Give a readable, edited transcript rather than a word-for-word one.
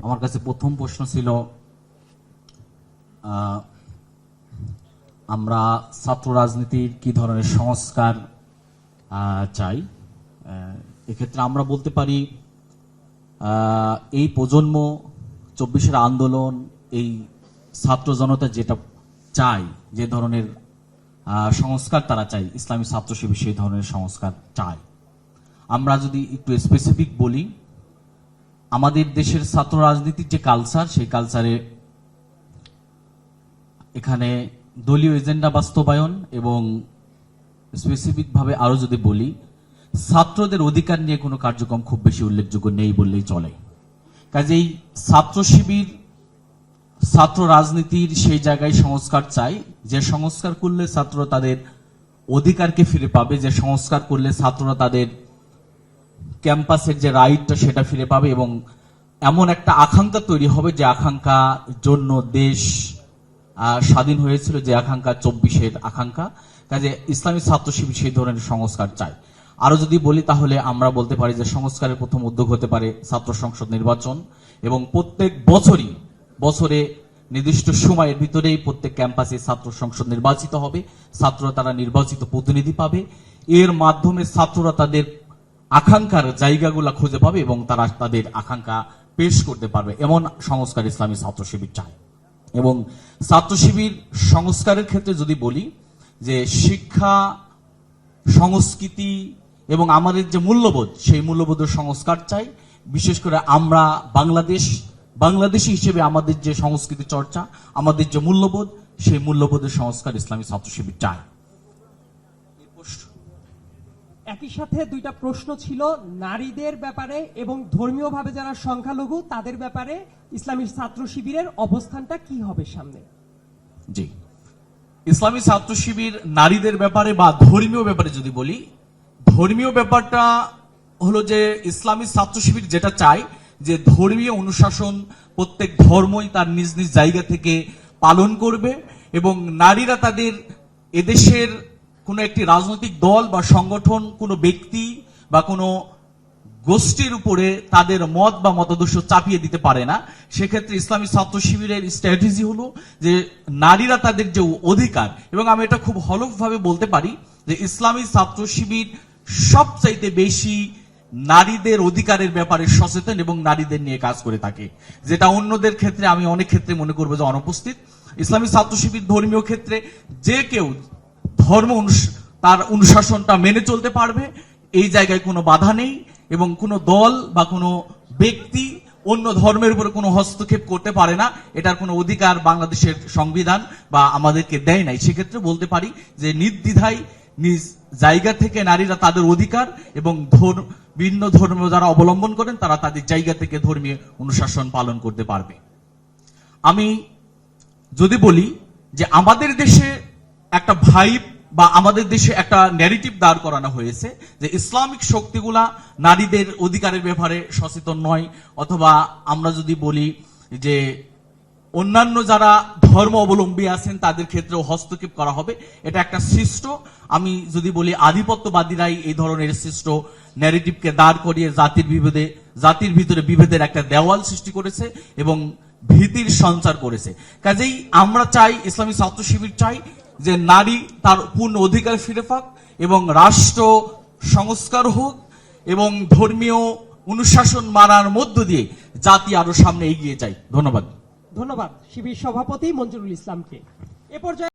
আমার কাছে প্রথম প্রশ্ন ছিল, আমরা ছাত্র রাজনীতির কি ধরনের সংস্কার চাই। এক্ষেত্রে আমরা বলতে পারি এই প্রজন্ম 24-এর আন্দোলন, এই ছাত্র জনতা যেটা চায়, যে ধরনের সংস্কার তারা চায়, ইসলামী ছাত্র শিবির সেই ধরনের সংস্কার চায়। আমরা যদি একটু স্পেসিফিক বলি, আমাদের দেশের ছাত্র রাজনীতির যে কালচার, সেই কালচারে এখানে দলীয় এজেন্ডা বাস্তবায়ন এবং স্পেসিফিক ভাবে আরো যদি বলি, ছাত্রদের অধিকার নিয়ে কোনো কার্যক্রম খুব বেশি উল্লেখযোগ্য নেই বললেই চলে। কাজেই ছাত্র শিবির ছাত্র রাজনীতির সেই জায়গায় সংস্কার চাই, যে সংস্কার করলে ছাত্র তাদের অধিকারকে ফিরে পাবে, যে সংস্কার করলে ছাত্ররা তাদের ক্যাম্পাসের যে রাইটটা সেটা ফিরে পাবে এবং এমন একটা আকাঙ্ক্ষা তৈরি হবে, যে আকাঙ্ক্ষার জন্য দেশ স্বাধীন হয়েছিল, যে আকাঙ্ক্ষা 24-এর আকাঙ্ক্ষা। কাজে ইসলামী ছাত্র শিবির সেই ধরনের সংস্কার চাই। আরো যদি বলি তাহলে আমরা বলতে পারি যে সংস্কারের প্রথম উদ্যোগ হতে পারে ছাত্র সংসদ নির্বাচন, এবং প্রত্যেক বছরে নির্দিষ্ট সময়ের ভিতরেই প্রত্যেক ক্যাম্পাসে ছাত্র সংসদ নির্বাচিত হবে, ছাত্ররা তারা নির্বাচিত প্রতিনিধি পাবে, এর মাধ্যমে ছাত্ররা তাদের আকাঙ্ক্ষার জায়গাগুলো খুঁজে পাবে এবং তারা তাদের আকাঙ্ক্ষা পেশ করতে পারবে। এমন সংস্কার ইসলামী ছাত্র শিবির চায়। এবং ছাত্র শিবির সংস্কারের ক্ষেত্রে যদি বলি, যে শিক্ষা, সংস্কৃতি এবং আমাদের যে মূল্যবোধ, সেই মূল্যবোধের সংস্কার চাই। বিশেষ করে আমরা বাংলাদেশি হিসেবে আমাদের যে সংস্কৃতি চর্চা, আমাদের যে মূল্যবোধ, সেই মূল্যবোধের সংস্কার ইসলামী ছাত্র শিবির চায়। একই সাথে দুইটা প্রশ্ন ছিল নারীদের ব্যাপারে এবং ধর্মীয়ভাবে যারা সংখ্যালঘু তাদের ব্যাপারে ইসলামী ছাত্র শিবিরের অবস্থানটা কি হবে সামনে। জি, ইসলামী ছাত্র শিবির নারীদের ব্যাপারে বা ধর্মীয় ব্যাপারে যদি বলি, ধর্মীয় ব্যাপারটা হলো যে ইসলামী ছাত্র শিবির যেটা চায়, যে ধর্মীয় অনুশাসন প্রত্যেক ধর্মই তার নিজ নিজ জায়গা থেকে পালন করবে এবং নারীরা তাদের এদেশের কোনো একটি রাজনৈতিক দল বা সংগঠন, কোনো ব্যক্তি বা কোনো গোষ্ঠীর উপরে তাদের মত বা মতাদর্শ চাপিয়ে দিতে পারে না। সেক্ষেত্রে ইসলামী ছাত্র শিবিরের স্ট্র্যাটেজি হলো যে নারীরা তাদের যে অধিকার, এবং আমি এটা খুব হলফভাবে বলতে পারি যে ইসলামী ছাত্র শিবির সবচাইতে বেশি নারীদের অধিকারের ব্যাপারে সচেতন এবং নারীদের নিয়ে কাজ করে থাকে, যেটা অন্যদের ক্ষেত্রে আমি অনেক ক্ষেত্রে মনে করবো যে অনুপস্থিত। ইসলামী ছাত্র শিবির ধর্মীয় ক্ষেত্রে যে কেউ তার অনুশাসনটা মেনে চলতে পারবে, এই জায়গায় কোনো বাধা নেই এবং কোনো দল বা কোনো ব্যক্তি অন্য ধর্মের উপরে কোনো হস্তক্ষেপ করতে পারে না, এটার কোনো অধিকার বাংলাদেশের সংবিধান বা আমাদেরকে দেয় নাই। সেক্ষেত্রে বলতে পারি যে নির্দ্বিধায় নিজ জায়গা থেকে নারীরা তাদের অধিকার এবং ভিন্ন ধর্ম যারা অবলম্বন করেন তারা তাদের জায়গা থেকে ধর্মীয় অনুশাসন পালন করতে পারবে। আমি যদি বলি যে আমাদের দেশে একটা ভাইব বা আমাদের দেশে একটা ন্যারেটিভ দাঁড় করানো হয়েছে যে ইসলামিক শক্তিগুলা নারীদের অধিকারের ব্যাপারে সচেতন নয়, অথবা আমরা যদি বলি যে অন্যান্য যারা ধর্ম অবলম্বী আছেন তাদের ক্ষেত্রেও হস্তক্ষেপ করা হবে, এটা একটা সৃষ্ট, আমি যদি বলি আধিপত্যবাদীরাই এই ধরনের সৃষ্ট ন্যারেটিভকে দাঁড় করিয়ে জাতির ভিতরে বিভেদের একটা দেওয়াল সৃষ্টি করেছে এবং ভীতির সঞ্চার করেছে। কাজেই আমরা চাই, ইসলামী ছাত্র শিবির চাই যে নারী তার পূর্ণ অধিকার ফিরে পাক এবং রাষ্ট্র সংস্কার হোক এবং ধর্মীয় অনুশাসন মানার মধ্য দিয়ে জাতি আরো সামনে এগিয়ে যায়। ধন্যবাদ। ধন্যবাদ শিবির সভাপতি মঞ্জুরুল ইসলামকে। এ পর্যায়ে